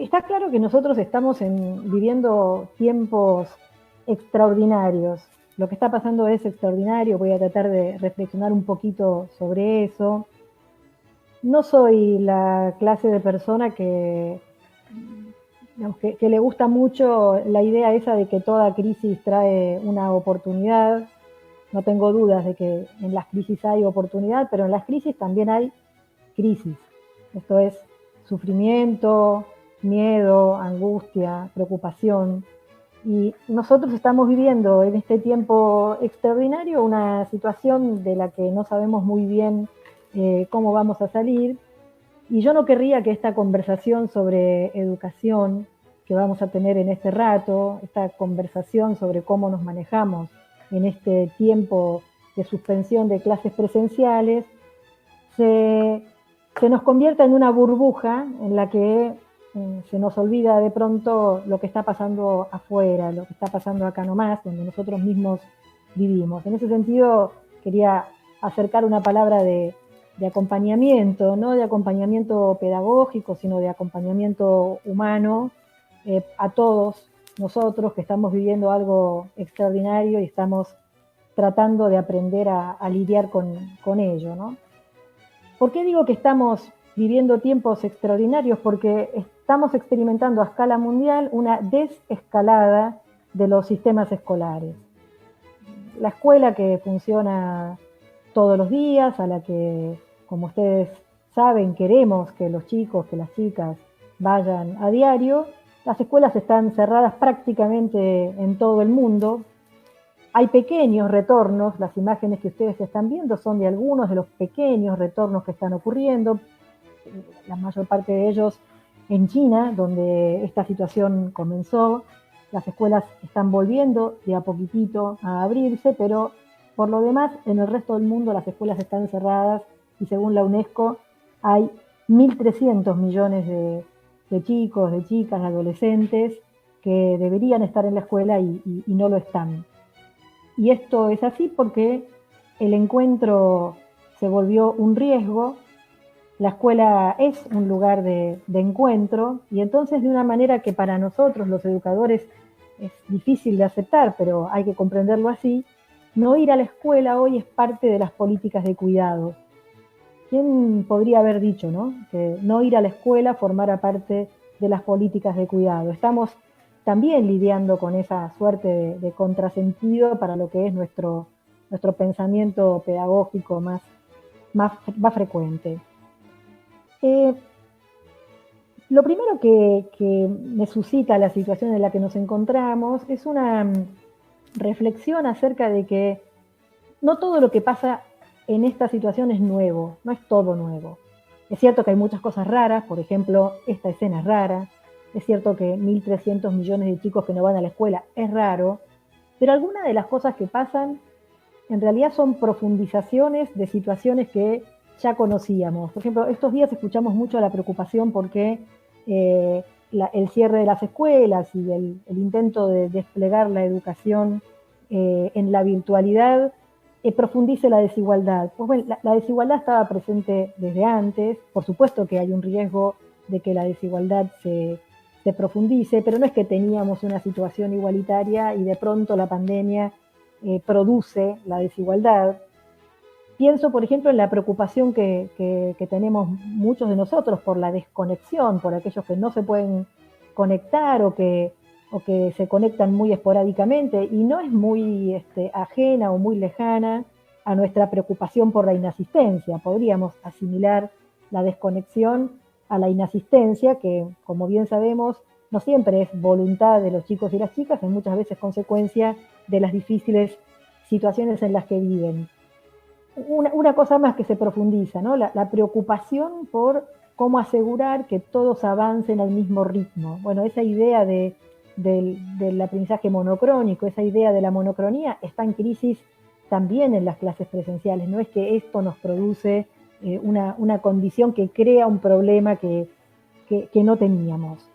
Está claro que nosotros estamos viviendo tiempos extraordinarios. Lo que está pasando es extraordinario, voy a tratar de reflexionar un poquito sobre eso. No soy la clase de persona que le gusta mucho la idea esa de que toda crisis trae una oportunidad. No tengo dudas de que en las crisis hay oportunidad, pero en las crisis también hay crisis. Esto es sufrimiento, miedo, angustia, preocupación. Y nosotros estamos viviendo en este tiempo extraordinario una situación de la que no sabemos muy bien cómo vamos a salir. Y yo no querría que esta conversación sobre educación que vamos a tener en este rato, esta conversación sobre cómo nos manejamos en este tiempo de suspensión de clases presenciales, se, se nos convierta en una burbuja en la que se nos olvida de pronto lo que está pasando afuera, lo que está pasando acá nomás, donde nosotros mismos vivimos. En ese sentido, quería acercar una palabra de acompañamiento, no de acompañamiento pedagógico, sino de acompañamiento humano a todos nosotros que estamos viviendo algo extraordinario y estamos tratando de aprender a lidiar con ello, ¿no? ¿Por qué digo que estamos viviendo tiempos extraordinarios? Porque estamos experimentando a escala mundial una desescalada de los sistemas escolares. La escuela que funciona todos los días, a la que, como ustedes saben, queremos que los chicos, que las chicas vayan a diario, las escuelas están cerradas prácticamente en todo el mundo. Hay pequeños retornos, las imágenes que ustedes están viendo son de algunos de los pequeños retornos que están ocurriendo, la mayor parte de ellos en China, donde esta situación comenzó. Las escuelas están volviendo de a poquitito a abrirse, pero por lo demás, en el resto del mundo las escuelas están cerradas y según la UNESCO hay 1.300 millones de chicos, de chicas, de adolescentes que deberían estar en la escuela y no lo están. Y esto es así porque el encuentro se volvió un riesgo, la escuela es un lugar de encuentro y entonces de una manera que para nosotros los educadores es difícil de aceptar, pero hay que comprenderlo así, no ir a la escuela hoy es parte de las políticas de cuidado. ¿Quién podría haber dicho, no? Que no ir a la escuela formara parte de las políticas de cuidado? Estamos también lidiando con esa suerte de contrasentido para lo que es nuestro pensamiento pedagógico más frecuente. Eh, lo primero que me suscita la situación en la que nos encontramos es una reflexión acerca de que no todo lo que pasa en esta situación es nuevo, no es todo nuevo. Es cierto que hay muchas cosas raras, por ejemplo, esta escena es rara, es cierto que 1.300 millones de chicos que no van a la escuela es raro, pero algunas de las cosas que pasan en realidad son profundizaciones de situaciones que ya conocíamos. Por ejemplo, estos días escuchamos mucho la preocupación porque el cierre de las escuelas y el intento de desplegar la educación en la virtualidad profundice la desigualdad. Pues bueno, la desigualdad estaba presente desde antes, por supuesto que hay un riesgo de que la desigualdad se profundice, pero no es que teníamos una situación igualitaria y de pronto la pandemia produce la desigualdad. Pienso, por ejemplo, en la preocupación que tenemos muchos de nosotros por la desconexión, por aquellos que no se pueden conectar o que se conectan muy esporádicamente y no es muy ajena o muy lejana a nuestra preocupación por la inasistencia. Podríamos asimilar la desconexión a la inasistencia, que como bien sabemos no siempre es voluntad de los chicos y las chicas, es muchas veces consecuencia de las difíciles situaciones en las que viven. Una cosa más que se profundiza, ¿no? La preocupación por cómo asegurar que todos avancen al mismo ritmo. Bueno, esa idea del aprendizaje monocrónico, esa idea de la monocronía está en crisis también en las clases presenciales. No es que esto nos produce una condición que crea un problema que no teníamos.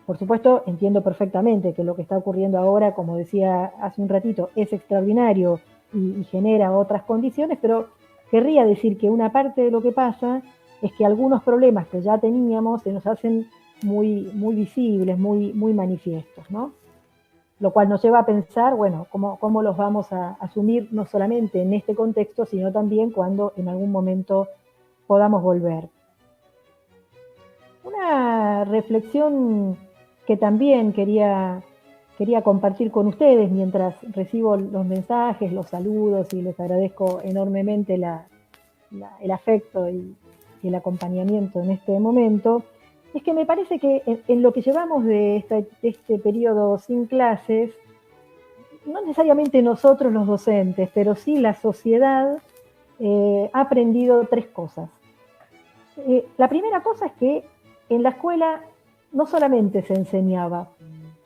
Por supuesto, entiendo perfectamente que lo que está ocurriendo ahora, como decía hace un ratito, es extraordinario y genera otras condiciones, pero querría decir que una parte de lo que pasa es que algunos problemas que ya teníamos se nos hacen muy visibles, muy manifiestos, ¿no? Lo cual nos lleva a pensar, bueno, cómo los vamos a asumir no solamente en este contexto, sino también cuando en algún momento podamos volver. Una reflexión que también quería compartir con ustedes mientras recibo los mensajes, los saludos y les agradezco enormemente el afecto y el acompañamiento en este momento, es que me parece que en lo que llevamos de este periodo sin clases, no necesariamente nosotros los docentes, pero sí la sociedad ha aprendido tres cosas. La primera cosa es que en la escuela no solamente se enseñaba,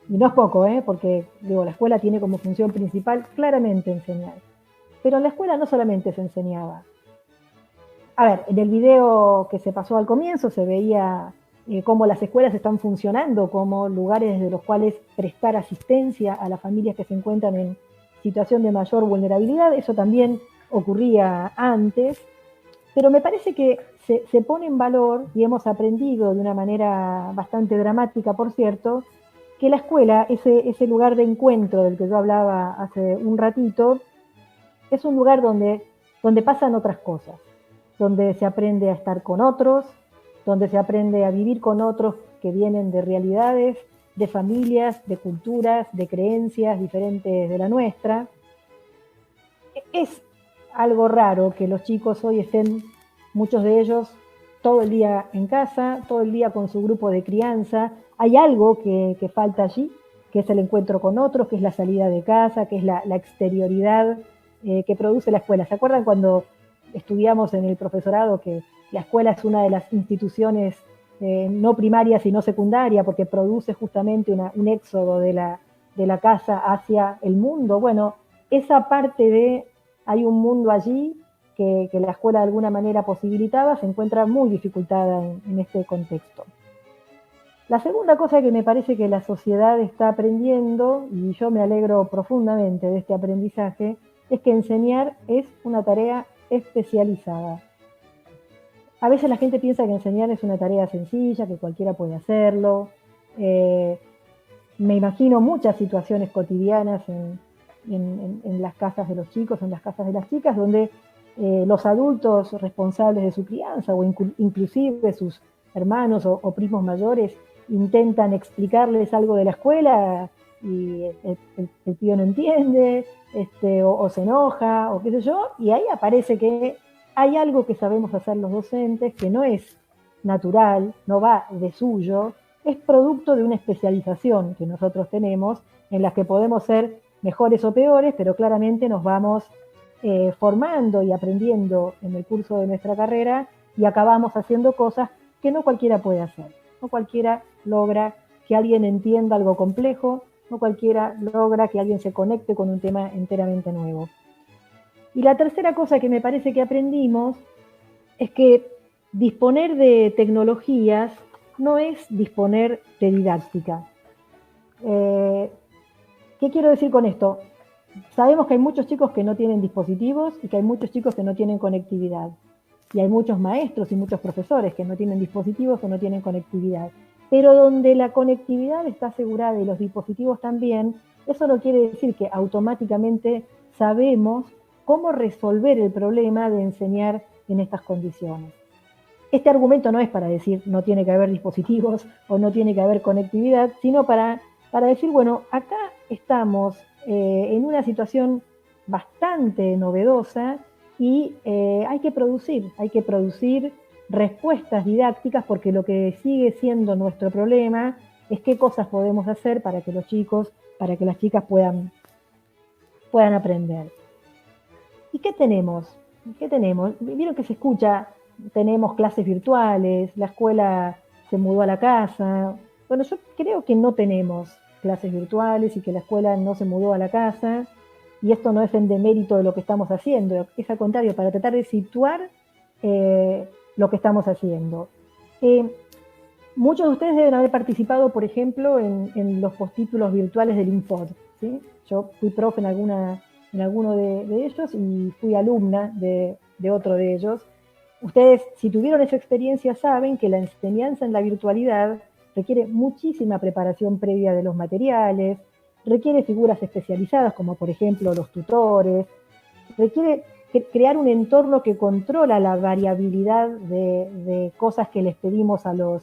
y no es poco, porque digo, la escuela tiene como función principal claramente enseñar, pero en la escuela no solamente se enseñaba. A ver, en el video que se pasó al comienzo se veía cómo las escuelas están funcionando como lugares desde los cuales prestar asistencia a las familias que se encuentran en situación de mayor vulnerabilidad. Eso también ocurría antes, pero me parece que se pone en valor, y hemos aprendido de una manera bastante dramática, por cierto, que la escuela, ese lugar de encuentro del que yo hablaba hace un ratito, es un lugar donde pasan otras cosas, donde se aprende a estar con otros, donde se aprende a vivir con otros que vienen de realidades, de familias, de culturas, de creencias diferentes de la nuestra. Es algo raro que los chicos hoy estén, muchos de ellos, todo el día en casa, todo el día con su grupo de crianza. Hay algo que falta allí, que es el encuentro con otros, que es la salida de casa, que es la exterioridad que produce la escuela. ¿Se acuerdan cuando estudiamos en el profesorado que la escuela es una de las instituciones no primaria sino secundaria porque produce justamente un éxodo de la casa hacia el mundo? Bueno, esa parte de hay un mundo allí que la escuela de alguna manera posibilitaba, se encuentra muy dificultada en este contexto. La segunda cosa que me parece que la sociedad está aprendiendo, y yo me alegro profundamente de este aprendizaje, es que enseñar es una tarea especializada. A veces la gente piensa que enseñar es una tarea sencilla, que cualquiera puede hacerlo. Me imagino muchas situaciones cotidianas en las casas de los chicos, en las casas de las chicas, donde los adultos responsables de su crianza o inclusive sus hermanos o primos mayores intentan explicarles algo de la escuela y el tío no entiende, o se enoja, o qué sé yo, y ahí aparece que hay algo que sabemos hacer los docentes que no es natural, no va de suyo, es producto de una especialización que nosotros tenemos, en la que podemos ser mejores o peores, pero claramente nos vamos formando y aprendiendo en el curso de nuestra carrera y acabamos haciendo cosas que no cualquiera puede hacer. No cualquiera logra que alguien entienda algo complejo, no cualquiera logra que alguien se conecte con un tema enteramente nuevo. Y la tercera cosa que me parece que aprendimos es que disponer de tecnologías no es disponer de didáctica. ¿Qué quiero decir con esto? Sabemos que hay muchos chicos que no tienen dispositivos y que hay muchos chicos que no tienen conectividad. Y hay muchos maestros y muchos profesores que no tienen dispositivos o no tienen conectividad. Pero donde la conectividad está asegurada y los dispositivos también, eso no quiere decir que automáticamente sabemos cómo resolver el problema de enseñar en estas condiciones. Este argumento no es para decir no tiene que haber dispositivos o no tiene que haber conectividad, sino para decir, bueno, acá estamos en una situación bastante novedosa y hay que producir respuestas didácticas, porque lo que sigue siendo nuestro problema es qué cosas podemos hacer para que los chicos, para que las chicas puedan aprender. ¿Y qué tenemos? ¿Qué tenemos? Vieron que se escucha, tenemos clases virtuales, la escuela se mudó a la casa. Bueno, yo creo que no tenemos clases virtuales y que la escuela no se mudó a la casa, y esto no es en demérito de lo que estamos haciendo, es al contrario, para tratar de situar lo que estamos haciendo. Muchos de ustedes deben haber participado, por ejemplo, en los postítulos virtuales del Infod, ¿sí? Yo fui profe en alguno de ellos y fui alumna de otro de ellos. Ustedes, si tuvieron esa experiencia, saben que la enseñanza en la virtualidad requiere muchísima preparación previa de los materiales, requiere figuras especializadas como por ejemplo los tutores, requiere crear un entorno que controla la variabilidad de cosas que les pedimos a los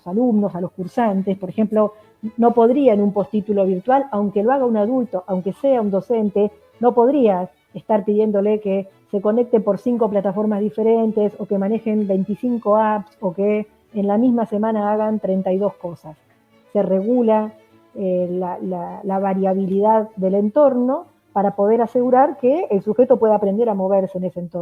alumnos, a los cursantes. Por ejemplo, no podría en un postítulo virtual, aunque lo haga un adulto, aunque sea un docente, no podría estar pidiéndole que se conecte por 5 plataformas diferentes o que manejen 25 apps o que en la misma semana hagan 32 cosas. Se regula la variabilidad del entorno para poder asegurar que el sujeto pueda aprender a moverse en ese entorno.